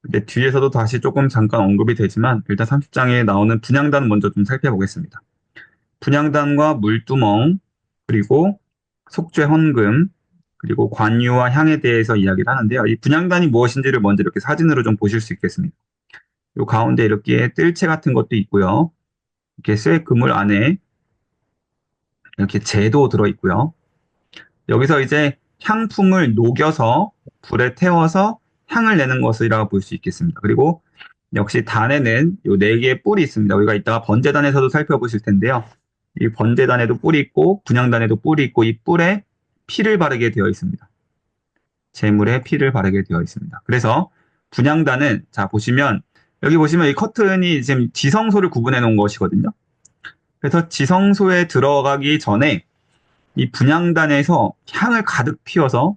근데 뒤에서도 다시 조금 잠깐 언급이 되지만 일단 30장에 나오는 분향단 먼저 좀 살펴보겠습니다. 분향단과 물두멍, 그리고 속죄 헌금, 그리고 관유와 향에 대해서 이야기를 하는데요. 이 분향단이 무엇인지를 먼저 이렇게 사진으로 좀 보실 수 있겠습니다. 요 가운데 이렇게 뜰채 같은 것도 있고요. 이렇게 쇠 그물 안에 이렇게 재도 들어 있고요. 여기서 이제 향품을 녹여서 불에 태워서 향을 내는 것이라고 볼 수 있겠습니다. 그리고 역시 단에는 요 네 개의 뿔이 있습니다. 우리가 이따가 번제단에서도 살펴보실 텐데요. 이 번제단에도 뿔이 있고 분향단에도 뿔이 있고 이 뿔에 피를 바르게 되어 있습니다. 제물에 피를 바르게 되어 있습니다. 그래서 분향단은 자 보시면 여기 보시면 이 커튼이 지금 지성소를 구분해 놓은 것이거든요. 그래서 지성소에 들어가기 전에 이 분향단에서 향을 가득 피워서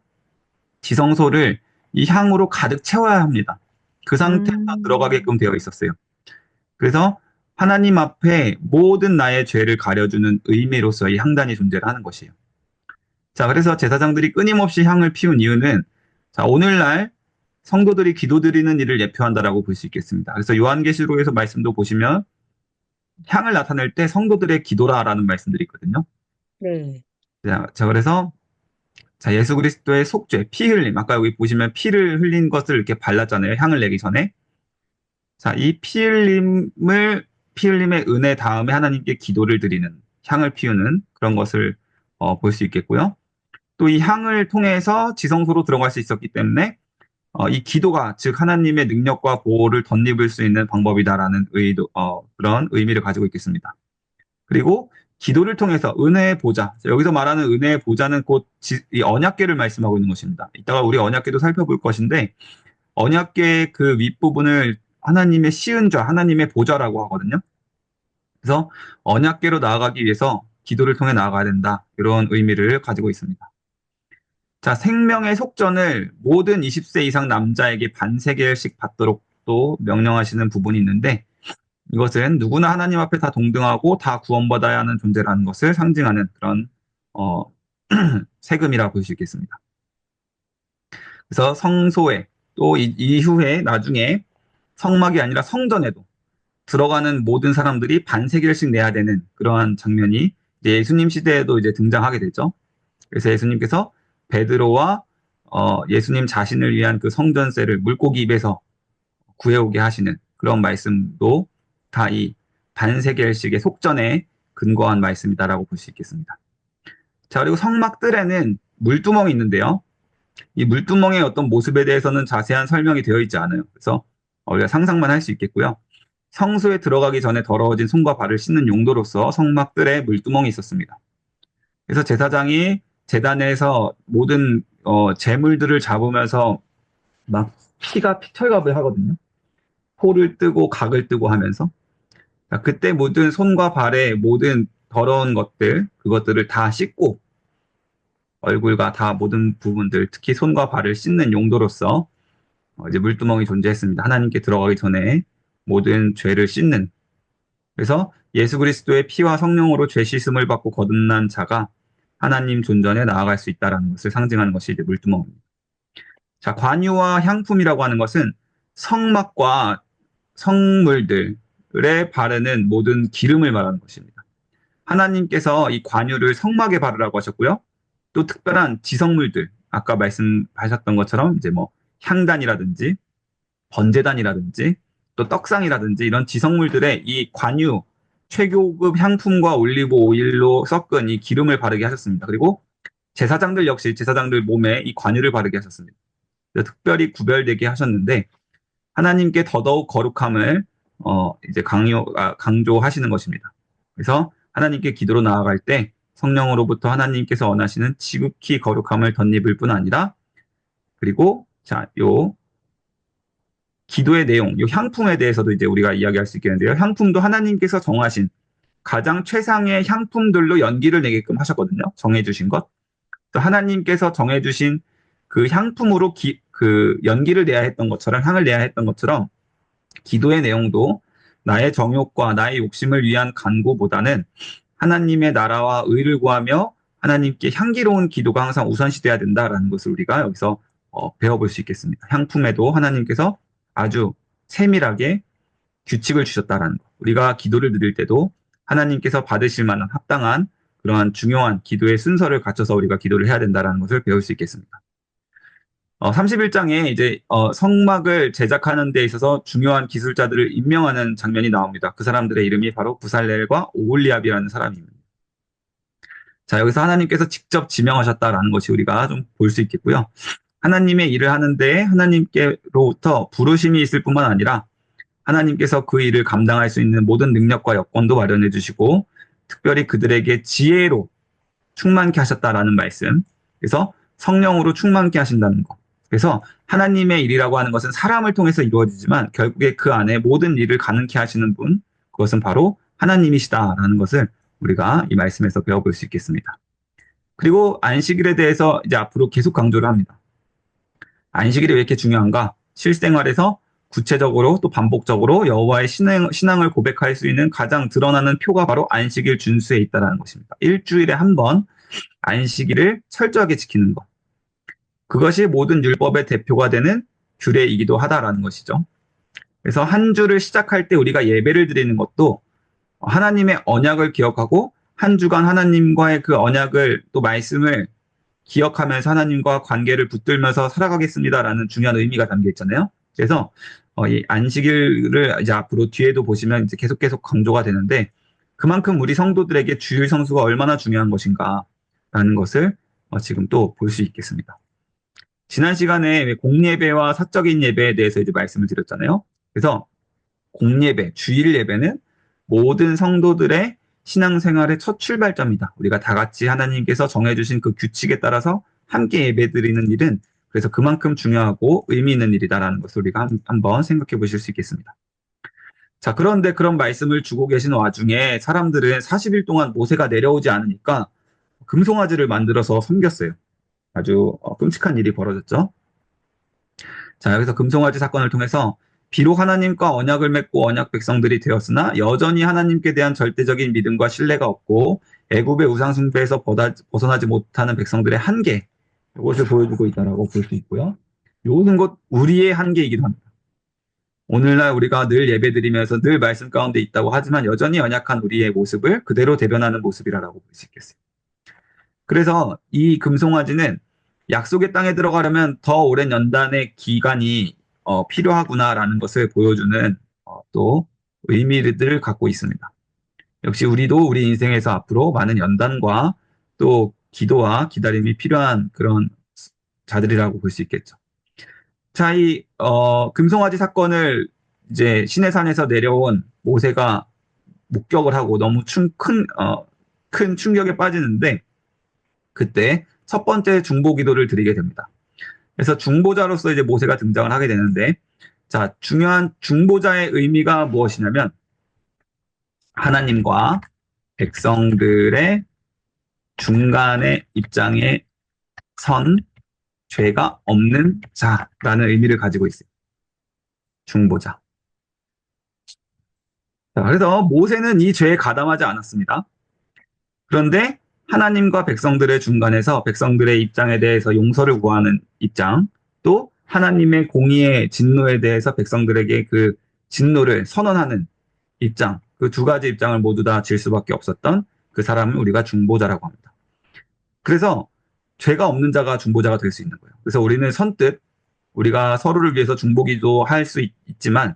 지성소를 이 향으로 가득 채워야 합니다. 그 상태에서 음, 들어가게끔 되어 있었어요. 그래서 하나님 앞에 모든 나의 죄를 가려주는 의미로서 이 향단이 존재를 하는 것이에요. 자, 그래서 제사장들이 끊임없이 향을 피운 이유는 자, 오늘날 성도들이 기도드리는 일을 예표한다라고 볼 수 있겠습니다. 그래서 요한계시록에서 말씀도 보시면 향을 나타낼 때 성도들의 기도라라는 말씀들이 있거든요. 네. 자, 그래서 자, 예수 그리스도의 속죄, 피 흘림. 아까 여기 보시면 피를 흘린 것을 이렇게 발랐잖아요. 향을 내기 전에. 자, 이 피 흘림의 은혜 다음에 하나님께 기도를 드리는, 향을 피우는 그런 것을 볼 수 있겠고요. 또 이 향을 통해서 지성소로 들어갈 수 있었기 때문에 이 기도가 즉 하나님의 능력과 보호를 덧입을 수 있는 방법이다라는 그런 의미를 가지고 있겠습니다. 그리고 기도를 통해서 은혜의 보좌. 여기서 말하는 은혜의 보좌는 곧 이 언약궤를 말씀하고 있는 것입니다. 이따가 우리 언약궤도 살펴볼 것인데 언약궤의 그 윗부분을 하나님의 시은좌, 하나님의 보좌라고 하거든요. 그래서 언약궤로 나아가기 위해서 기도를 통해 나아가야 된다. 이런 의미를 가지고 있습니다. 자, 생명의 속전을 모든 20세 이상 남자에게 반세겔씩 받도록 또 명령하시는 부분이 있는데 이것은 누구나 하나님 앞에 다 동등하고 다 구원받아야 하는 존재라는 것을 상징하는 그런 어, 세금이라고 볼 수 있겠습니다. 그래서 성소에 또 이후에 나중에 성막이 아니라 성전에도 들어가는 모든 사람들이 반세겔씩 내야 되는 그러한 장면이 이제 예수님 시대에도 이제 등장하게 되죠. 그래서 예수님께서 베드로와 예수님 자신을 위한 그 성전세를 물고기 입에서 구해오게 하시는 그런 말씀도 다 이 반세겔식의 속전에 근거한 말씀이다라고 볼 수 있겠습니다. 자, 그리고 성막들에는 물두멍이 있는데요. 이 물두멍의 어떤 모습에 대해서는 자세한 설명이 되어 있지 않아요. 그래서 우리가 상상만 할 수 있겠고요. 성소에 들어가기 전에 더러워진 손과 발을 씻는 용도로서 성막들에 물두멍이 있었습니다. 그래서 제사장이 제단에서 모든 제물들을 잡으면서 막 피가 피털갑을 하거든요. 포를 뜨고 각을 뜨고 하면서 자, 그때 모든 손과 발의 모든 더러운 것들 그것들을 다 씻고 얼굴과 다 모든 부분들 특히 손과 발을 씻는 용도로서 이제 물두멍이 존재했습니다. 하나님께 들어가기 전에 모든 죄를 씻는 그래서 예수 그리스도의 피와 성령으로 죄 씻음을 받고 거듭난 자가 하나님 존전에 나아갈 수 있다라는 것을 상징하는 것이 이제 물두멍입니다. 자, 관유와 향품이라고 하는 것은 성막과 성물들에 바르는 모든 기름을 말하는 것입니다. 하나님께서 이 관유를 성막에 바르라고 하셨고요. 또 특별한 지성물들, 아까 말씀하셨던 것처럼 이제 뭐 향단이라든지 번제단이라든지 또 떡상이라든지 이런 지성물들의 이 관유, 최고급 향품과 올리브 오일로 섞은 이 기름을 바르게 하셨습니다. 그리고 제사장들 역시 제사장들 몸에 이 관유를 바르게 하셨습니다. 특별히 구별되게 하셨는데 하나님께 더더욱 거룩함을 이제 강조하시는 것입니다. 그래서 하나님께 기도로 나아갈 때 성령으로부터 하나님께서 원하시는 지극히 거룩함을 덧입을 뿐 아니라 그리고 자, 요 기도의 내용, 요 향품에 대해서도 이제 우리가 이야기할 수 있겠는데요. 향품도 하나님께서 정하신 가장 최상의 향품들로 연기를 내게끔 하셨거든요. 정해주신 것. 또 하나님께서 정해주신 그 향품으로 그 연기를 내야 했던 것처럼 향을 내야 했던 것처럼 기도의 내용도 나의 정욕과 나의 욕심을 위한 간구보다는 하나님의 나라와 의를 구하며 하나님께 향기로운 기도가 항상 우선시돼야 된다라는 것을 우리가 여기서 배워볼 수 있겠습니다. 향품에도 하나님께서 아주 세밀하게 규칙을 주셨다라는 것. 우리가 기도를 드릴 때도 하나님께서 받으실 만한 합당한 그러한 중요한 기도의 순서를 갖춰서 우리가 기도를 해야 된다는 것을 배울 수 있겠습니다. 31장에 이제 성막을 제작하는 데 있어서 중요한 기술자들을 임명하는 장면이 나옵니다. 그 사람들의 이름이 바로 부살렐과 오홀리압이라는 사람입니다. 자, 여기서 하나님께서 직접 지명하셨다라는 것이 우리가 좀 볼 수 있겠고요. 하나님의 일을 하는데 하나님께로부터 부르심이 있을 뿐만 아니라 하나님께서 그 일을 감당할 수 있는 모든 능력과 여건도 마련해 주시고 특별히 그들에게 지혜로 충만케 하셨다라는 말씀. 그래서 성령으로 충만케 하신다는 것. 그래서 하나님의 일이라고 하는 것은 사람을 통해서 이루어지지만 결국에 그 안에 모든 일을 가능케 하시는 분, 그것은 바로 하나님이시다라는 것을 우리가 이 말씀에서 배워볼 수 있겠습니다. 그리고 안식일에 대해서 이제 앞으로 계속 강조를 합니다. 안식일이 왜 이렇게 중요한가? 실생활에서 구체적으로 또 반복적으로 여호와의 신앙을 고백할 수 있는 가장 드러나는 표가 바로 안식일 준수에 있다는 것입니다. 일주일에 한 번 안식일을 철저하게 지키는 것. 그것이 모든 율법의 대표가 되는 규례이기도 하다라는 것이죠. 그래서 한 주를 시작할 때 우리가 예배를 드리는 것도 하나님의 언약을 기억하고 한 주간 하나님과의 그 언약을 또 말씀을 기억하면서 하나님과 관계를 붙들면서 살아가겠습니다라는 중요한 의미가 담겨 있잖아요. 그래서 이 안식일을 이제 앞으로 뒤에도 보시면 이제 계속 강조가 되는데 그만큼 우리 성도들에게 주일 성수가 얼마나 중요한 것인가라는 것을 지금 또 볼 수 있겠습니다. 지난 시간에 공예배와 사적인 예배에 대해서 이제 말씀을 드렸잖아요. 그래서 공예배, 주일 예배는 모든 성도들의 신앙생활의 첫 출발점이다. 우리가 다 같이 하나님께서 정해주신 그 규칙에 따라서 함께 예배드리는 일은 그래서 그만큼 중요하고 의미 있는 일이다라는 것을 우리가 한번 생각해 보실 수 있겠습니다. 자, 그런데 그런 말씀을 주고 계신 와중에 사람들은 40일 동안 모세가 내려오지 않으니까 금송아지를 만들어서 섬겼어요. 아주 끔찍한 일이 벌어졌죠. 자, 여기서 금송아지 사건을 통해서 비록 하나님과 언약을 맺고 언약 백성들이 되었으나 여전히 하나님께 대한 절대적인 믿음과 신뢰가 없고 애굽의 우상 숭배에서 벗어나지 못하는 백성들의 한계, 이것을 보여주고 있다라고 볼 수 있고요. 이것은 곧 우리의 한계이기도 합니다. 오늘날 우리가 늘 예배드리면서 늘 말씀 가운데 있다고 하지만 여전히 연약한 우리의 모습을 그대로 대변하는 모습이라고 볼 수 있겠어요. 그래서 이 금송아지는 약속의 땅에 들어가려면 더 오랜 연단의 기간이 필요하구나라는 것을 보여주는 또 의미를 갖고 있습니다. 역시 우리도 우리 인생에서 앞으로 많은 연단과 또 기도와 기다림이 필요한 그런 자들이라고 볼 수 있겠죠. 자, 이 금송아지 사건을 이제 시내산에서 내려온 모세가 목격을 하고 너무 큰 충격에 빠지는데 그때 첫 번째 중보 기도를 드리게 됩니다. 그래서 중보자로서 이제 모세가 등장을 하게 되는데, 자, 중요한 중보자의 의미가 무엇이냐면, 하나님과 백성들의 중간의 입장에 선 죄가 없는 자라는 의미를 가지고 있어요. 중보자. 자, 그래서 모세는 이 죄에 가담하지 않았습니다. 그런데 하나님과 백성들의 중간에서 백성들의 입장에 대해서 용서를 구하는 입장, 또 하나님의 공의의 진노에 대해서 백성들에게 그 진노를 선언하는 입장, 그 두 가지 입장을 모두 다 질 수밖에 없었던 그 사람을 우리가 중보자라고 합니다. 그래서 죄가 없는 자가 중보자가 될 수 있는 거예요. 그래서 우리는 선뜻 우리가 서로를 위해서 중보기도 할 수 있지만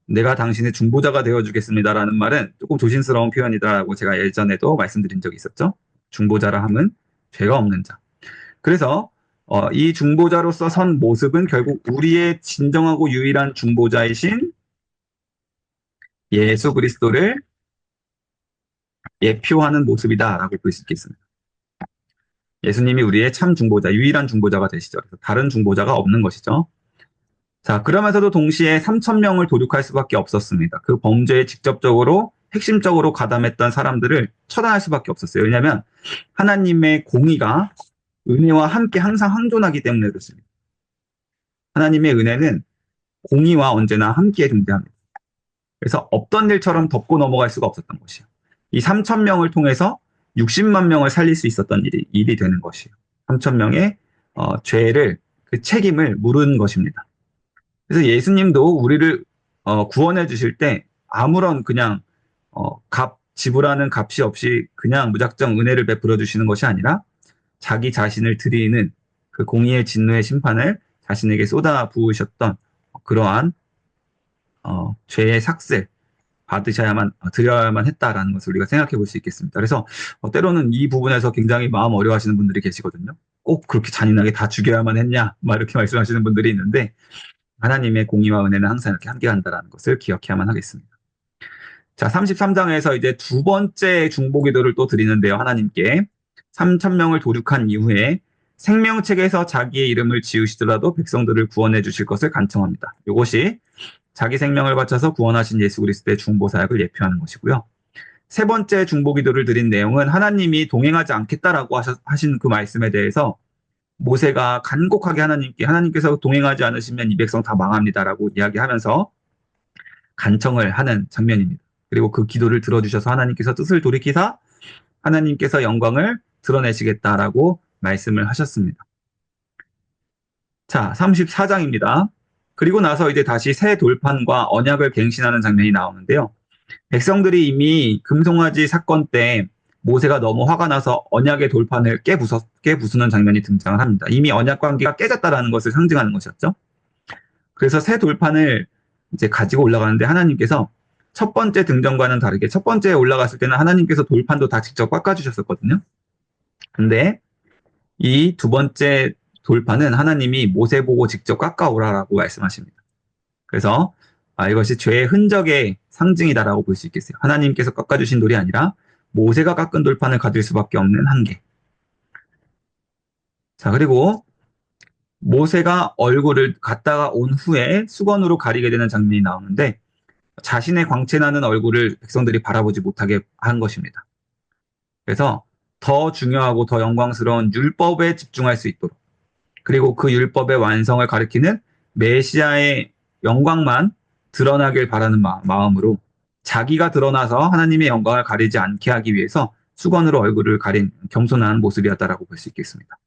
내가 당신의 중보자가 되어주겠습니다라는 말은 조금 조심스러운 표현이다라고 제가 예전에도 말씀드린 적이 있었죠. 중보자라 함은 죄가 없는 자. 그래서 이 중보자로서 선 모습은 결국 우리의 진정하고 유일한 중보자이신 예수 그리스도를 예표하는 모습이다라고 볼 수 있겠습니다. 예수님이 우리의 참 중보자, 유일한 중보자가 되시죠. 그래서 다른 중보자가 없는 것이죠. 자, 그러면서도 동시에 3,000명을 도륙할 수밖에 없었습니다. 그 범죄에 직접적으로 핵심적으로 가담했던 사람들을 처단할 수밖에 없었어요. 왜냐하면 하나님의 공의가 은혜와 함께 항상 항존하기 때문에 그렇습니다. 하나님의 은혜는 공의와 언제나 함께 존재합니다. 그래서 없던 일처럼 덮고 넘어갈 수가 없었던 것이에요. 이 3,000명을 통해서 60만 명을 살릴 수 있었던 일이 되는 것이에요. 3,000명의 죄를, 그 책임을 물은 것입니다. 그래서 예수님도 우리를 구원해 주실 때 아무런 그냥 지불하는 값이 없이 그냥 무작정 은혜를 베풀어 주시는 것이 아니라 자기 자신을 드리는 그 공의의 진노의 심판을 자신에게 쏟아 부으셨던 그러한 죄의 삭슬 받으셔야만 드려야만 했다라는 것을 우리가 생각해 볼 수 있겠습니다. 그래서 때로는 이 부분에서 굉장히 마음 어려워하시는 분들이 계시거든요. 꼭 그렇게 잔인하게 다 죽여야만 했냐, 막 이렇게 말씀하시는 분들이 있는데 하나님의 공의와 은혜는 항상 이렇게 함께한다라는 것을 기억해야만 하겠습니다. 자, 33장에서 이제 두 번째 중보기도를 또 드리는데요. 하나님께 3천 명을 도륙한 이후에 생명책에서 자기의 이름을 지으시더라도 백성들을 구원해 주실 것을 간청합니다. 이것이 자기 생명을 바쳐서 구원하신 예수 그리스도의 중보 사역을 예표하는 것이고요. 세 번째 중보기도를 드린 내용은 하나님이 동행하지 않겠다라고 하신 그 말씀에 대해서 모세가 간곡하게 하나님께서 동행하지 않으시면 이 백성 다 망합니다라고 이야기하면서 간청을 하는 장면입니다. 그리고 그 기도를 들어주셔서 하나님께서 뜻을 돌이키사 하나님께서 영광을 드러내시겠다라고 말씀을 하셨습니다. 자, 34장입니다. 그리고 나서 이제 다시 새 돌판과 언약을 갱신하는 장면이 나오는데요. 백성들이 이미 금송아지 사건 때 모세가 너무 화가 나서 언약의 돌판을 깨부수는 장면이 등장을 합니다. 이미 언약 관계가 깨졌다라는 것을 상징하는 것이었죠. 그래서 새 돌판을 이제 가지고 올라가는데 하나님께서 첫 번째 등정과는 다르게 첫 번째 올라갔을 때는 하나님께서 돌판도 다 직접 깎아주셨었거든요. 근데 이 두 번째 돌판은 하나님이 모세 보고 직접 깎아오라라고 말씀하십니다. 그래서 이것이 죄의 흔적의 상징이다라고 볼 수 있겠어요. 하나님께서 깎아주신 돌이 아니라 모세가 깎은 돌판을 가질 수밖에 없는 한계. 자, 그리고 모세가 얼굴을 갔다가 온 후에 수건으로 가리게 되는 장면이 나오는데 자신의 광채나는 얼굴을 백성들이 바라보지 못하게 한 것입니다. 그래서 더 중요하고 더 영광스러운 율법에 집중할 수 있도록 그리고 그 율법의 완성을 가리키는 메시아의 영광만 드러나길 바라는 마음으로 자기가 드러나서 하나님의 영광을 가리지 않게 하기 위해서 수건으로 얼굴을 가린 겸손한 모습이었다라고 볼 수 있겠습니다.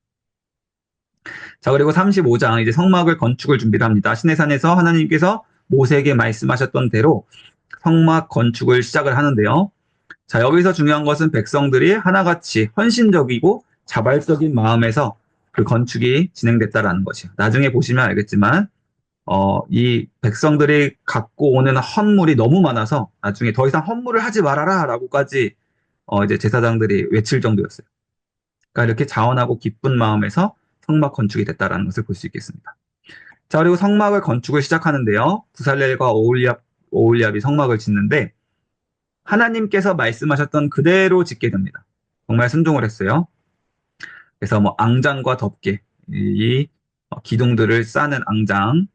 자, 그리고 35장 이제 성막을 건축을 준비를 합니다. 시내산에서 하나님께서 모세에게 말씀하셨던 대로 성막 건축을 시작을 하는데요. 자, 여기서 중요한 것은 백성들이 하나같이 헌신적이고 자발적인 마음에서 그 건축이 진행됐다라는 것이요. 나중에 보시면 알겠지만, 이 백성들이 갖고 오는 헌물이 너무 많아서 나중에 더 이상 헌물을 하지 말아라 라고까지 이제 제사장들이 외칠 정도였어요. 그러니까 이렇게 자원하고 기쁜 마음에서 성막 건축이 됐다라는 것을 볼 수 있겠습니다. 자, 그리고 성막을 건축을 시작하는데요. 부살렐과 오홀리압이 성막을 짓는데 하나님께서 말씀하셨던 그대로 짓게 됩니다. 정말 순종을 했어요. 그래서 뭐 앙장과 덮개, 이 기둥들을 싸는 앙장,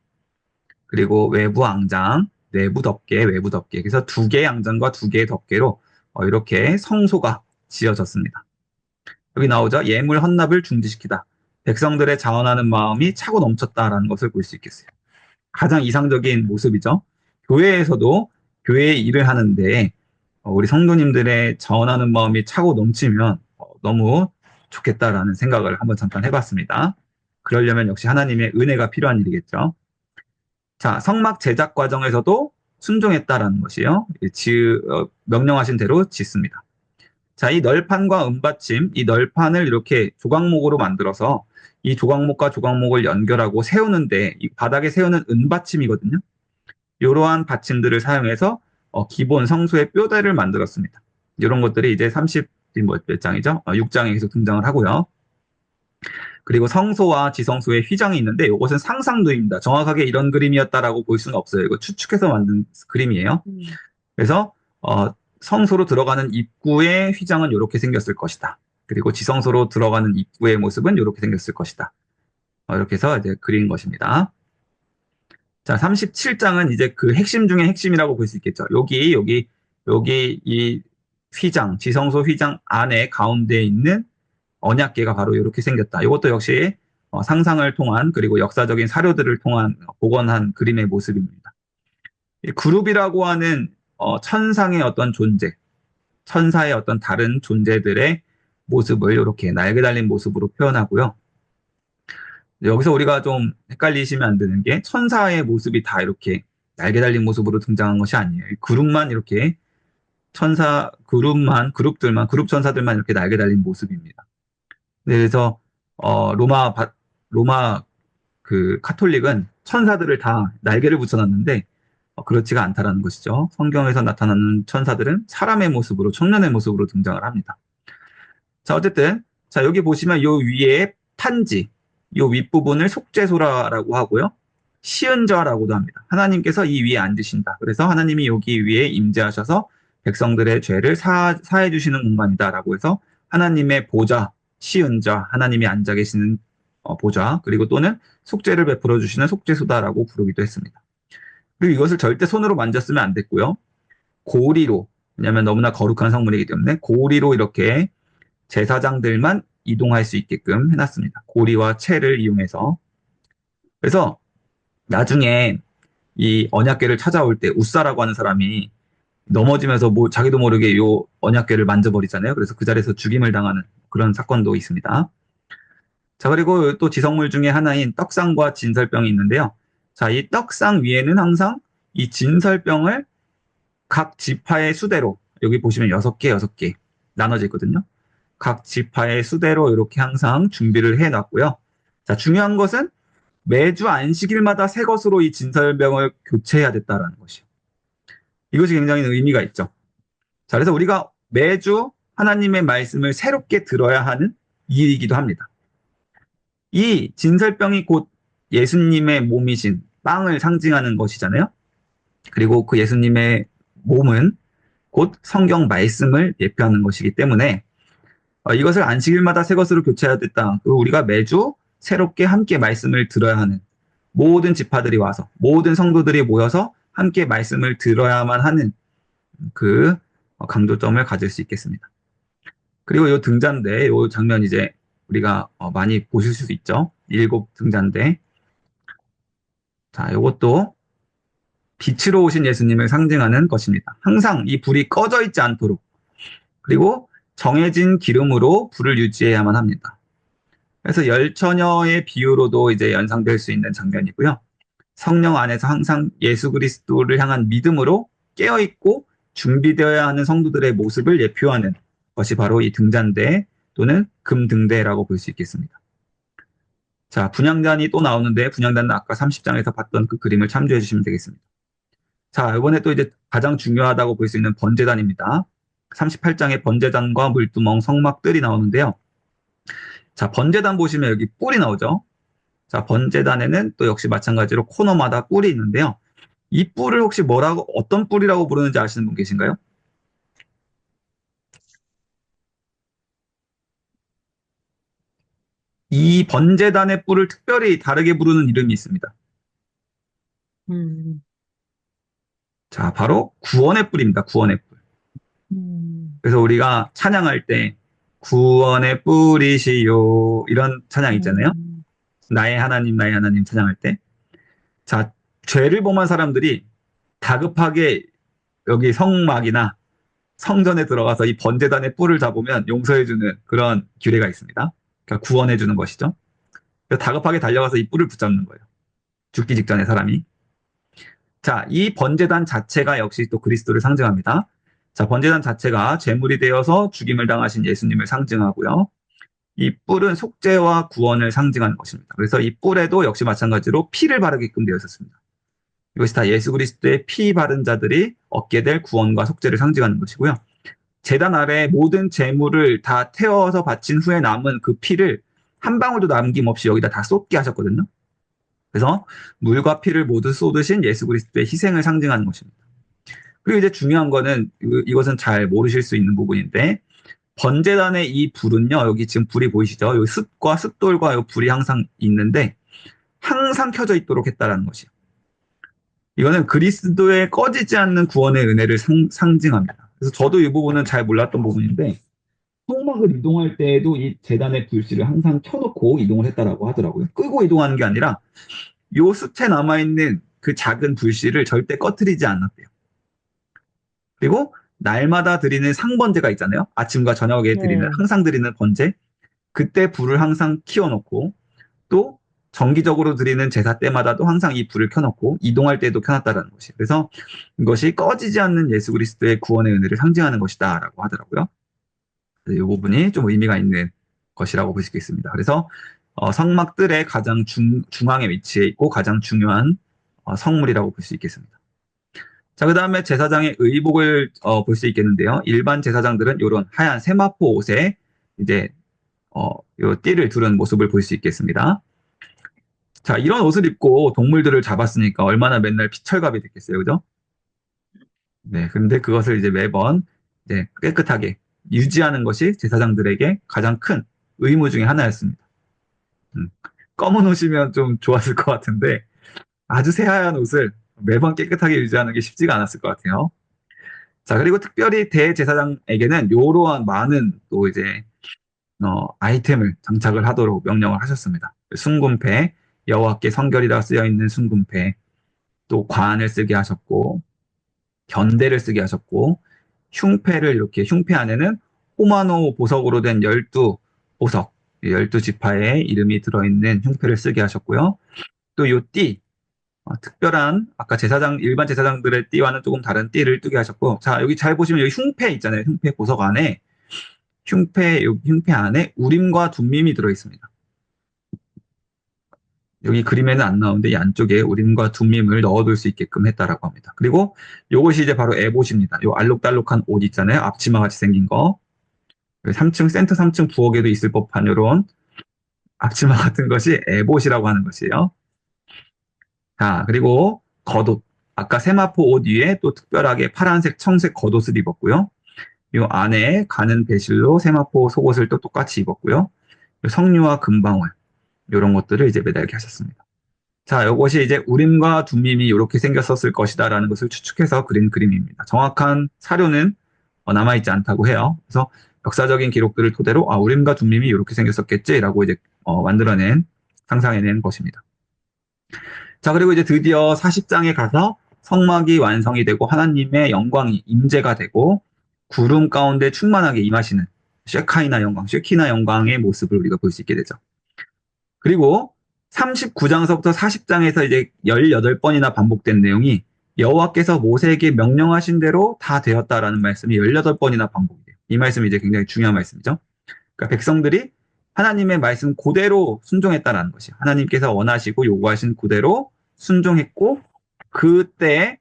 그리고 외부 앙장, 외부 덮개. 그래서 두 개의 앙장과 두 개의 덮개로 이렇게 성소가 지어졌습니다. 여기 나오죠. 예물 헌납을 중지시키다. 백성들의 자원하는 마음이 차고 넘쳤다라는 것을 볼 수 있겠어요. 가장 이상적인 모습이죠. 교회에서도 교회의 일을 하는데 우리 성도님들의 자원하는 마음이 차고 넘치면 너무 좋겠다라는 생각을 한번 잠깐 해봤습니다. 그러려면 역시 하나님의 은혜가 필요한 일이겠죠. 자, 성막 제작 과정에서도 순종했다라는 것이요. 명령하신 대로 짓습니다. 자, 이 널판과 은받침, 이 널판을 이렇게 조각목으로 만들어서 이 조각목과 조각목을 연결하고 세우는데 이 바닥에 세우는 은받침이거든요. 이러한 받침들을 사용해서 기본 성소의 뼈대를 만들었습니다. 이런 것들이 이제 30몇 장이죠? 6장에 계속 등장을 하고요. 그리고 성소와 지성소의 휘장이 있는데 이것은 상상도입니다. 정확하게 이런 그림이었다라고 볼 수는 없어요. 이거 추측해서 만든 그림이에요. 그래서 성소로 들어가는 입구의 휘장은 이렇게 생겼을 것이다. 그리고 지성소로 들어가는 입구의 모습은 이렇게 생겼을 것이다. 이렇게 해서 이제 그린 것입니다. 자, 37장은 이제 그 핵심 중에 핵심이라고 볼 수 있겠죠. 여기 이 휘장, 지성소 휘장 안에 가운데 있는 언약궤가 바로 이렇게 생겼다. 이것도 역시 상상을 통한 그리고 역사적인 사료들을 통한 복원한 그림의 모습입니다. 이 그룹이라고 하는 천상의 어떤 존재, 천사의 어떤 다른 존재들의 모습을 이렇게 날개 달린 모습으로 표현하고요. 여기서 우리가 좀 헷갈리시면 안 되는 게 천사의 모습이 다 이렇게 날개 달린 모습으로 등장한 것이 아니에요. 그룹만 이렇게 천사 그룹 천사들만 이렇게 날개 달린 모습입니다. 네, 그래서 로마 그 카톨릭은 천사들을 다 날개를 붙여놨는데 그렇지가 않다라는 것이죠. 성경에서 나타나는 천사들은 사람의 모습으로 청년의 모습으로 등장을 합니다. 자, 어쨌든 자 여기 보시면 요 위에 판지 요 윗부분을 속죄소라라고 하고요. 시은자라고도 합니다. 하나님께서 이 위에 앉으신다. 그래서 하나님이 여기 위에 임재하셔서 백성들의 죄를 사해 주시는 공간이다라고 해서 하나님의 보좌, 시은자, 하나님이 앉아 계시는 보좌, 그리고 또는 속죄를 베풀어 주시는 속죄소다라고 부르기도 했습니다. 그리고 이것을 절대 손으로 만졌으면 안 됐고요. 고리로, 왜냐하면 너무나 거룩한 성물이기 때문에 고리로 이렇게 제사장들만 이동할 수 있게끔 해놨습니다. 고리와 채를 이용해서. 그래서 나중에 이 언약궤를 찾아올 때 우사라고 하는 사람이 넘어지면서 뭐 자기도 모르게 요 언약궤를 만져버리잖아요. 그래서 그 자리에서 죽임을 당하는 그런 사건도 있습니다. 자, 그리고 또 지성물 중에 하나인 떡상과 진설병이 있는데요. 자, 이 떡상 위에는 항상 이 진설병을 각 지파의 수대로, 여기 보시면 6개, 6개 나눠져 있거든요. 각 지파의 수대로 이렇게 항상 준비를 해 놨고요. 자, 중요한 것은 매주 안식일마다 새 것으로 이 진설병을 교체해야 됐다라는 것이요. 이것이 굉장히 의미가 있죠. 자, 그래서 우리가 매주 하나님의 말씀을 새롭게 들어야 하는 일이기도 합니다. 이 진설병이 곧 예수님의 몸이신 빵을 상징하는 것이잖아요. 그리고 그 예수님의 몸은 곧 성경 말씀을 예표하는 것이기 때문에 이것을 안식일마다 새 것으로 교체해야 됐다. 그리고 우리가 매주 새롭게 함께 말씀을 들어야 하는 모든 지파들이 와서 모든 성도들이 모여서 함께 말씀을 들어야만 하는 그 강조점을 가질 수 있겠습니다. 그리고 이 등잔대, 이 장면 이제 우리가 많이 보실 수 있죠. 일곱 등잔대. 자, 이것도 빛으로 오신 예수님을 상징하는 것입니다. 항상 이 불이 꺼져 있지 않도록 그리고 정해진 기름으로 불을 유지해야만 합니다. 그래서 열처녀의 비유로도 이제 연상될 수 있는 장면이고요. 성령 안에서 항상 예수 그리스도를 향한 믿음으로 깨어있고 준비되어야 하는 성도들의 모습을 예표하는 것이 바로 이 등잔대 또는 금등대라고 볼 수 있겠습니다. 자, 분향단이 또 나오는데 분향단은 아까 30장에서 봤던 그 그림을 참조해 주시면 되겠습니다. 자, 이번에 또 이제 가장 중요하다고 볼 수 있는 번제단입니다. 38장에 번제단과 물두멍, 성막들이 나오는데요. 자, 번제단 보시면 여기 뿔이 나오죠. 자, 번제단에는 또 역시 마찬가지로 코너마다 뿔이 있는데요. 이 뿔을 혹시 어떤 뿔이라고 부르는지 아시는 분 계신가요? 이 번제단의 뿔을 특별히 다르게 부르는 이름이 있습니다. 음, 자, 바로 구원의 뿔입니다. 구원의 뿔. 음, 그래서 우리가 찬양할 때 구원의 뿔이시요 이런 찬양 있잖아요. 음, 나의 하나님, 나의 하나님 찬양할 때. 자, 죄를 범한 사람들이 다급하게 여기 성막이나 성전에 들어가서 이 번제단의 뿔을 잡으면 용서해주는 그런 규례가 있습니다. 그러니까 구원해주는 것이죠. 그래서 다급하게 달려가서 이 뿔을 붙잡는 거예요. 죽기 직전에 사람이. 자, 이 번제단 자체가 역시 또 그리스도를 상징합니다. 자, 번제단 자체가 제물이 되어서 죽임을 당하신 예수님을 상징하고요. 이 뿔은 속죄와 구원을 상징하는 것입니다. 그래서 이 뿔에도 역시 마찬가지로 피를 바르게끔 되어 있었습니다. 이것이 다 예수 그리스도의 피 바른 자들이 얻게 될 구원과 속죄를 상징하는 것이고요. 제단 아래 모든 제물을 다 태워서 바친 후에 남은 그 피를 한 방울도 남김없이 여기다 다 쏟게 하셨거든요. 그래서 물과 피를 모두 쏟으신 예수 그리스도의 희생을 상징하는 것입니다. 그리고 이제 중요한 거는 이것은 잘 모르실 수 있는 부분인데 번제단의 이 불은요. 여기 지금 불이 보이시죠? 이 숯과 숯돌과 이 불이 항상 있는데 항상 켜져 있도록 했다라는 것이에요. 이거는 그리스도의 꺼지지 않는 구원의 은혜를 상징합니다. 그래서 저도 이 부분은 잘 몰랐던 부분인데 성막을 이동할 때에도 이 재단의 불씨를 항상 켜놓고 이동을 했다라고 하더라고요. 끄고 이동하는 게 아니라 요 숯에 남아있는 그 작은 불씨를 절대 꺼트리지 않았대요. 그리고 날마다 드리는 상번제가 있잖아요. 아침과 저녁에 드리는 네. 항상 드리는 번제. 그때 불을 항상 키워놓고 또 정기적으로 드리는 제사 때마다도 항상 이 불을 켜놓고 이동할 때도 켜놨다라는 것이. 그래서 이것이 꺼지지 않는 예수 그리스도의 구원의 은혜를 상징하는 것이다라고 하더라고요. 이 부분이 좀 의미가 있는 것이라고 볼 수 있겠습니다. 그래서 성막들의 가장 중앙에 위치해 있고 가장 중요한 성물이라고 볼 수 있겠습니다. 자, 그 다음에 제사장의 의복을 볼 수 있겠는데요. 일반 제사장들은 이런 하얀 세마포 옷에 이제 요 띠를 두른 모습을 볼 수 있겠습니다. 자, 이런 옷을 입고 동물들을 잡았으니까 얼마나 맨날 피철갑이 됐겠어요, 그죠? 네, 근데 그것을 이제 매번 이제 깨끗하게 유지하는 것이 제사장들에게 가장 큰 의무 중에 하나였습니다. 음, 검은 옷이면 좀 좋았을 것 같은데 아주 새하얀 옷을 매번 깨끗하게 유지하는 게 쉽지가 않았을 것 같아요. 자, 그리고 특별히 대제사장에게는 이러한 많은 또 이제 아이템을 장착을 하도록 명령을 하셨습니다. 순금패, 여호와께 성결이라 쓰여 있는 순금패, 또 관을 쓰게 하셨고 견대를 쓰게 하셨고 흉패를 이렇게 흉패 안에는 호마노 보석으로 된 12보석, 12지파의 이름이 들어있는 흉패를 쓰게 하셨고요. 또 요 띠, 특별한 아까 제사장 일반 제사장들의 띠와는 조금 다른 띠를 뜨게 하셨고 자 여기 잘 보시면 여기 흉패 있잖아요. 흉패 보석 안에 흉패 안에 우림과 둠밈이 들어 있습니다. 여기 그림에는 안 나오는데 이 안쪽에 우림과 둠밈을 넣어둘 수 있게끔 했다라고 합니다. 그리고 요것이 이제 바로 에봇입니다. 요 알록달록한 옷 있잖아요. 앞치마 같이 생긴 거. 3층 센터 3층 부엌에도 있을 법한 요런 앞치마 같은 것이 에봇이라고 하는 것이에요. 자, 그리고 겉옷. 아까 세마포 옷 위에 또 특별하게 파란색, 청색 겉옷을 입었고요. 이 안에 가는 배실로 세마포 속옷을 또 똑같이 입었고요. 성류와 금방울 이런 것들을 이제 매달게 하셨습니다. 자, 이것이 이제 우림과 둠밈이 이렇게 생겼었을 것이다라는 것을 추측해서 그린 그림입니다. 정확한 사료는 남아있지 않다고 해요. 그래서 역사적인 기록들을 토대로 우림과 둠밈이 이렇게 생겼었겠지라고 이제 상상해낸 것입니다. 자, 그리고 이제 드디어 40장에 가서 성막이 완성이 되고 하나님의 영광이 임재가 되고 구름 가운데 충만하게 임하시는 쉐키나 영광의 모습을 우리가 볼 수 있게 되죠. 그리고 39장서부터 40장에서 이제 18번이나 반복된 내용이 여호와께서 모세에게 명령하신 대로 다 되었다라는 말씀이 18번이나 반복이 돼요. 이 말씀이 이제 굉장히 중요한 말씀이죠. 그러니까 백성들이 하나님의 말씀 그대로 순종했다라는 것이에요. 하나님께서 원하시고 요구하신 그대로 순종했고 그때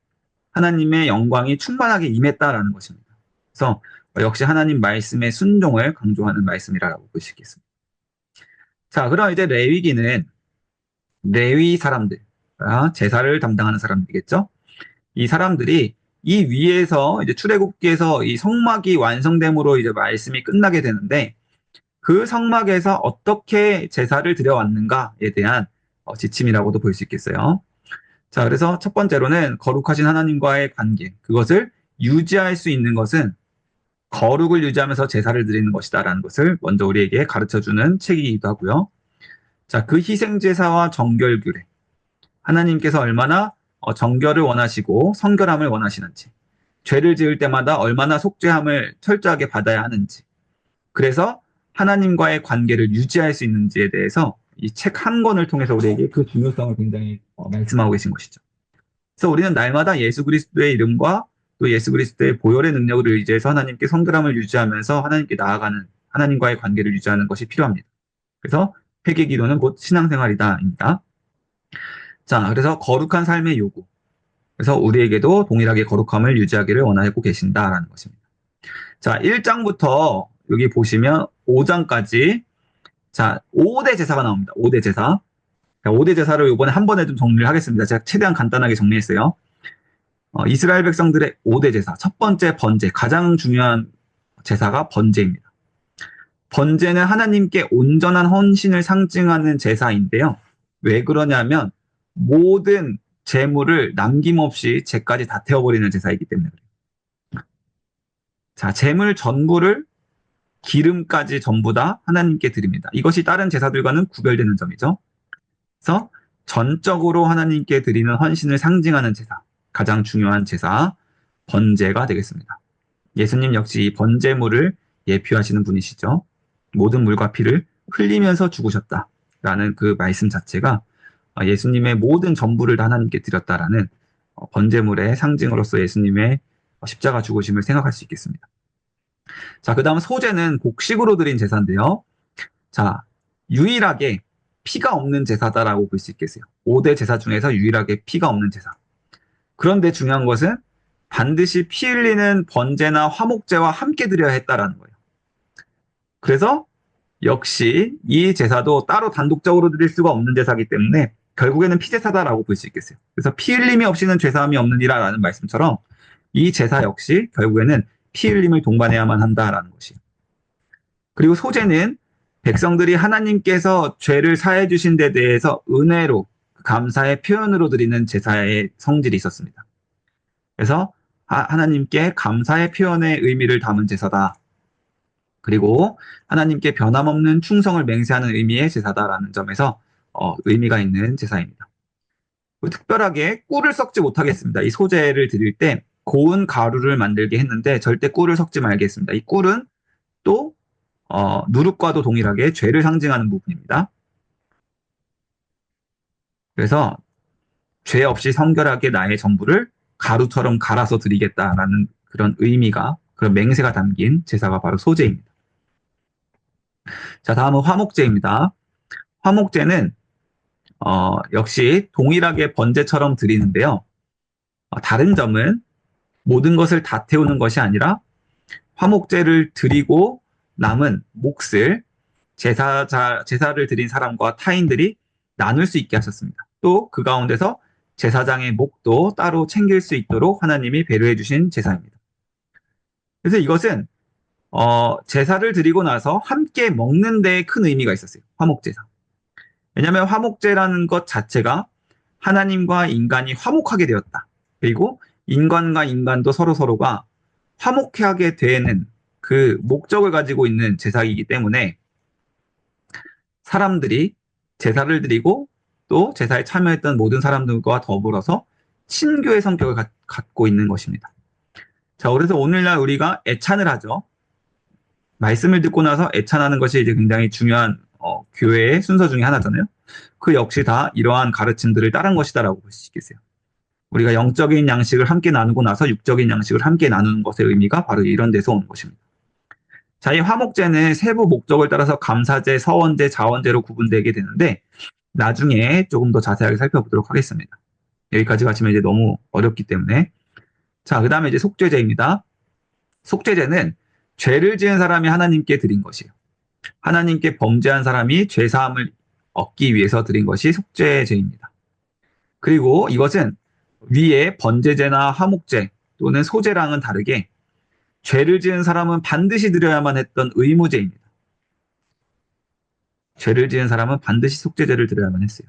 하나님의 영광이 충만하게 임했다라는 것입니다. 그래서 역시 하나님 말씀의 순종을 강조하는 말씀이라고 볼 수 있겠습니다. 자, 그럼 이제 레위기는 레위 사람들, 제사를 담당하는 사람들이겠죠? 이 사람들이 이 위에서 이제 출애굽기에서 이 성막이 완성됨으로 이제 말씀이 끝나게 되는데 그 성막에서 어떻게 제사를 드려왔는가에 대한 지침이라고도 볼 수 있겠어요. 자, 그래서 첫 번째로는 거룩하신 하나님과의 관계, 그것을 유지할 수 있는 것은 거룩을 유지하면서 제사를 드리는 것이다라는 것을 먼저 우리에게 가르쳐주는 책이기도 하고요. 자, 그 희생제사와 정결규례, 하나님께서 얼마나 정결을 원하시고 성결함을 원하시는지, 죄를 지을 때마다 얼마나 속죄함을 철저하게 받아야 하는지, 그래서 하나님과의 관계를 유지할 수 있는지에 대해서 이 책 한 권을 통해서 우리에게 그 중요성을 굉장히 말씀하고 계신 것이죠. 그래서 우리는 날마다 예수 그리스도의 이름과 또 예수 그리스도의 보혈의 능력을 의지해서 하나님께 성결함을 유지하면서 하나님께 나아가는 하나님과의 관계를 유지하는 것이 필요합니다. 그래서 회개 기도는 곧 신앙생활이다입니다. 자, 그래서 거룩한 삶의 요구. 그래서 우리에게도 동일하게 거룩함을 유지하기를 원하고 계신다라는 것입니다. 자, 1장부터 여기 보시면 5장까지 자, 5대 제사가 나옵니다. 5대 제사. 자, 5대 제사를 이번에 한 번에 좀 정리를 하겠습니다. 제가 최대한 간단하게 정리했어요. 이스라엘 백성들의 5대 제사. 첫 번째 번제. 가장 중요한 제사가 번제입니다. 번제는 하나님께 온전한 헌신을 상징하는 제사인데요. 왜 그러냐면 모든 재물을 남김없이 제까지 다 태워버리는 제사이기 때문에 그래요. 자, 재물 전부를 기름까지 전부 다 하나님께 드립니다. 이것이 다른 제사들과는 구별되는 점이죠. 그래서 전적으로 하나님께 드리는 헌신을 상징하는 제사, 가장 중요한 제사, 번제가 되겠습니다. 예수님 역시 이 번제물을 예표하시는 분이시죠. 모든 물과 피를 흘리면서 죽으셨다. 라는 그 말씀 자체가 예수님의 모든 전부를 다 하나님께 드렸다라는 번제물의 상징으로서 예수님의 십자가 죽으심을 생각할 수 있겠습니다. 자, 그 다음 소제는 곡식으로 드린 제사인데요. 자, 유일하게 피가 없는 제사다라고 볼 수 있겠어요. 5대 제사 중에서 유일하게 피가 없는 제사. 그런데 중요한 것은 반드시 피 흘리는 번제나 화목제와 함께 드려야 했다라는 거예요. 그래서 역시 이 제사도 따로 단독적으로 드릴 수가 없는 제사이기 때문에 결국에는 피제사다라고 볼 수 있겠어요. 그래서 피 흘림이 없이는 죄사함이 없느니라라는 말씀처럼 이 제사 역시 결국에는 피 흘림을 동반해야만 한다라는 것이에요. 그리고 소제는 백성들이 하나님께서 죄를 사해 주신 데 대해서 은혜로 감사의 표현으로 드리는 제사의 성질이 있었습니다. 그래서 하나님께 감사의 표현의 의미를 담은 제사다. 그리고 하나님께 변함없는 충성을 맹세하는 의미의 제사다라는 점에서 의미가 있는 제사입니다. 특별하게 꿀을 섞지 못하겠습니다. 이 소제를 드릴 때 고운 가루를 만들게 했는데 절대 꿀을 섞지 말겠습니다. 이 꿀은 또 누룩과도 동일하게 죄를 상징하는 부분입니다. 그래서 죄 없이 성결하게 나의 전부를 가루처럼 갈아서 드리겠다라는 그런 의미가, 그런 맹세가 담긴 제사가 바로 소제입니다. 자, 다음은 화목제입니다. 화목제는 역시 동일하게 번제처럼 드리는데요. 다른 점은 모든 것을 다 태우는 것이 아니라 화목제를 드리고 남은 몫을 제사를 드린 사람과 타인들이 나눌 수 있게 하셨습니다. 또 그 가운데서 제사장의 몫도 따로 챙길 수 있도록 하나님이 배려해 주신 제사입니다. 그래서 이것은 제사를 드리고 나서 함께 먹는 데에 큰 의미가 있었어요. 화목제사. 왜냐하면 화목제라는 것 자체가 하나님과 인간이 화목하게 되었다. 그리고 인간과 인간도 서로가 화목하게 되는 그 목적을 가지고 있는 제사이기 때문에 사람들이 제사를 드리고 또 제사에 참여했던 모든 사람들과 더불어서 친교의 성격을 갖고 있는 것입니다. 자, 그래서 오늘날 우리가 애찬을 하죠. 말씀을 듣고 나서 애찬하는 것이 이제 굉장히 중요한 교회의 순서 중에 하나잖아요. 그 역시 다 이러한 가르침들을 따른 것이다라고 볼 수 있겠어요. 우리가 영적인 양식을 함께 나누고 나서 육적인 양식을 함께 나누는 것의 의미가 바로 이런 데서 오는 것입니다. 자, 이 화목제는 세부 목적을 따라서 감사제, 서원제, 자원제로 구분되게 되는데 나중에 조금 더 자세하게 살펴보도록 하겠습니다. 여기까지 가시면 이제 너무 어렵기 때문에. 자, 그 다음에 이제 속죄제입니다. 속죄제는 죄를 지은 사람이 하나님께 드린 것이에요. 하나님께 범죄한 사람이 죄사함을 얻기 위해서 드린 것이 속죄제입니다. 그리고 이것은 위에 번제제나 화목제 또는 소제랑은 다르게 죄를 지은 사람은 반드시 드려야만 했던 의무제입니다. 죄를 지은 사람은 반드시 속죄제를 드려야만 했어요.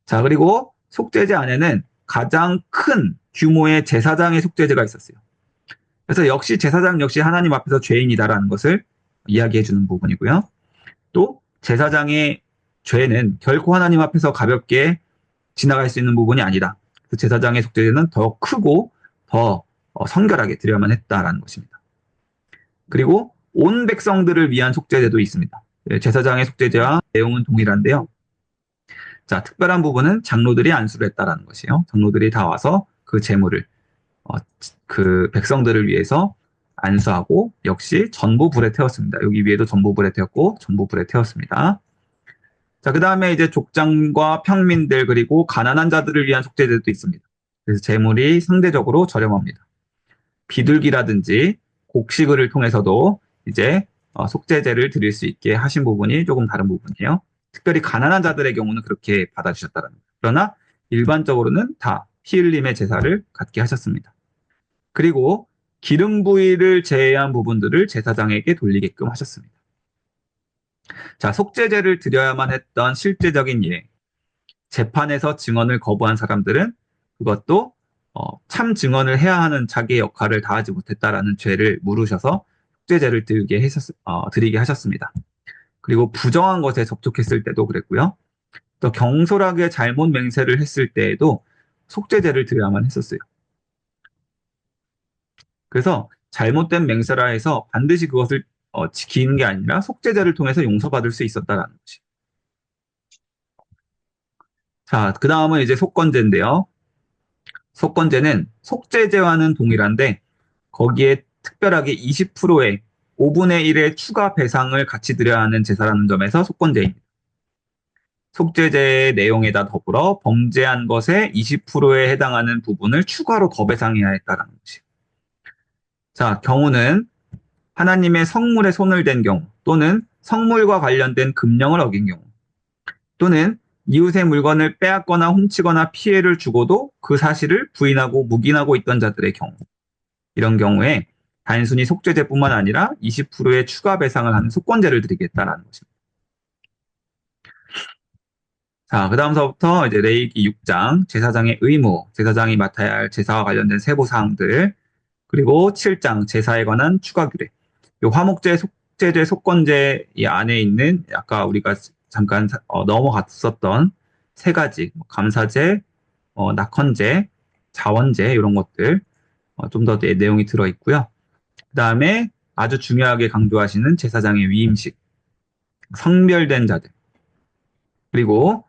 자, 그리고 속죄제 안에는 가장 큰 규모의 제사장의 속죄제가 있었어요. 그래서 역시 제사장 역시 하나님 앞에서 죄인이다라는 것을 이야기해 주는 부분이고요. 또 제사장의 죄는 결코 하나님 앞에서 가볍게 지나갈 수 있는 부분이 아니다. 그 제사장의 속죄제는 더 크고 더 성결하게 드려야만 했다라는 것입니다. 그리고 온 백성들을 위한 속죄제도 있습니다. 제사장의 속죄제와 내용은 동일한데요. 자, 특별한 부분은 장로들이 안수를 했다라는 것이에요. 장로들이 다 와서 그 제물을 그 백성들을 위해서 안수하고 역시 전부 불에 태웠습니다. 여기 위에도 전부 불에 태웠고 전부 불에 태웠습니다. 자, 그 다음에 이제 족장과 평민들 그리고 가난한 자들을 위한 속죄제도 있습니다. 그래서 제물이 상대적으로 저렴합니다. 비둘기라든지 곡식을 통해서도 이제 속죄제를 드릴 수 있게 하신 부분이 조금 다른 부분이에요. 특별히 가난한 자들의 경우는 그렇게 받아주셨다는 거예요. 그러나 일반적으로는 다 피 흘림의 제사를 갖게 하셨습니다. 그리고 기름 부위를 제외한 부분들을 제사장에게 돌리게끔 하셨습니다. 자, 속죄제를 드려야만 했던 실제적인 예. 재판에서 증언을 거부한 사람들은 그것도 참 증언을 해야 하는 자기의 역할을 다하지 못했다라는 죄를 물으셔서 속죄제를 드리게 하셨습니다. 그리고 부정한 것에 접촉했을 때도 그랬고요. 또 경솔하게 잘못 맹세를 했을 때에도 속죄제를 드려야만 했었어요. 그래서 잘못된 맹세라 해서 반드시 그것을 지키는 게 아니라 속죄제를 통해서 용서받을 수 있었다라는 것이. 자, 그 다음은 이제 속건제인데요. 속건제는 속죄제와는 동일한데 거기에 특별하게 20%의 5분의 1의 추가 배상을 같이 드려야 하는 제사라는 점에서 속건제입니다. 속죄제의 내용에다 더불어 범죄한 것의 20%에 해당하는 부분을 추가로 더 배상해야 했다는 것이에요. 자, 경우는 하나님의 성물에 손을 댄 경우 또는 성물과 관련된 금령을 어긴 경우 또는 이웃의 물건을 빼앗거나 훔치거나 피해를 주고도 그 사실을 부인하고 묵인하고 있던 자들의 경우 이런 경우에 단순히 속죄제뿐만 아니라 20%의 추가 배상을 하는 속건제를 드리겠다라는 것입니다. 자, 그 다음서부터 이제 레위기 6장 제사장의 의무, 제사장이 맡아야 할 제사와 관련된 세부 사항들, 그리고 7장 제사에 관한 추가 규례. 요 화목제, 속죄제, 속건제 이 안에 있는 아까 우리가 잠깐 넘어갔었던 세 가지 뭐 감사제, 낙헌제, 자원제 이런 것들 좀 더 내용이 들어 있고요. 그 다음에 아주 중요하게 강조하시는 제사장의 위임식, 성별된 자들, 그리고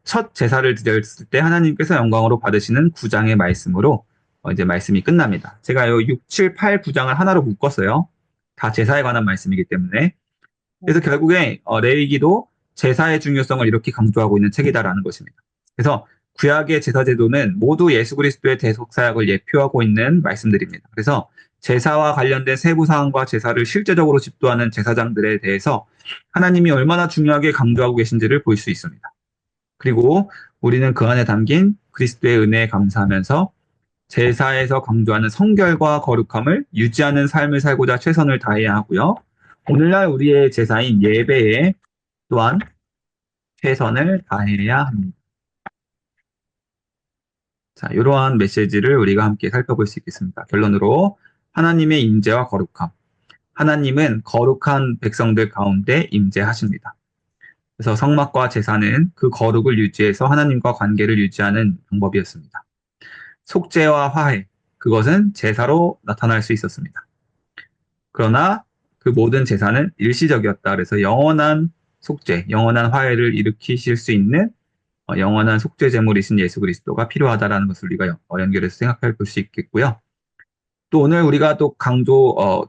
첫 제사를 드렸을 때 하나님께서 영광으로 받으시는 9장의 말씀으로 이제 말씀이 끝납니다. 제가 요 6, 7, 8, 9장을 하나로 묶었어요. 다 제사에 관한 말씀이기 때문에. 그래서 결국에 레위기도 제사의 중요성을 이렇게 강조하고 있는 책이다라는 것입니다. 그래서 구약의 제사 제도는 모두 예수 그리스도의 대속사역을 예표하고 있는 말씀들입니다. 그래서 제사와 관련된 세부 사항과 제사를 실제적으로 집도하는 제사장들에 대해서 하나님이 얼마나 중요하게 강조하고 계신지를 볼 수 있습니다. 그리고 우리는 그 안에 담긴 그리스도의 은혜에 감사하면서 제사에서 강조하는 성결과 거룩함을 유지하는 삶을 살고자 최선을 다해야 하고요. 오늘날 우리의 제사인 예배에 또한 최선을 다해야 합니다. 자, 이러한 메시지를 우리가 함께 살펴볼 수 있겠습니다. 결론으로 하나님의 임재와 거룩함. 하나님은 거룩한 백성들 가운데 임재하십니다. 그래서 성막과 제사는 그 거룩을 유지해서 하나님과 관계를 유지하는 방법이었습니다. 속죄와 화해, 그것은 제사로 나타날 수 있었습니다. 그러나 그 모든 제사는 일시적이었다. 그래서 영원한 속죄, 영원한 화해를 일으키실 수 있는 영원한 속죄 제물이신 예수 그리스도가 필요하다라는 것을 우리가 연결해서 생각해 볼 수 있겠고요. 또 오늘 우리가 또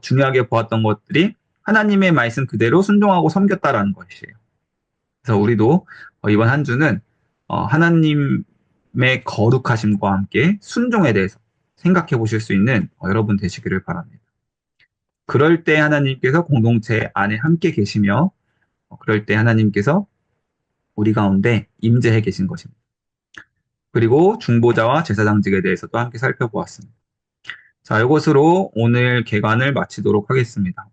중요하게 보았던 것들이 하나님의 말씀 그대로 순종하고 섬겼다라는 것이에요. 그래서 우리도 이번 한 주는 하나님의 거룩하심과 함께 순종에 대해서 생각해 보실 수 있는 여러분 되시기를 바랍니다. 그럴 때 하나님께서 공동체 안에 함께 계시며 그럴 때 하나님께서 우리 가운데 임재해 계신 것입니다. 그리고 중보자와 제사장직에 대해서도 함께 살펴보았습니다. 자, 이것으로 오늘 개관을 마치도록 하겠습니다.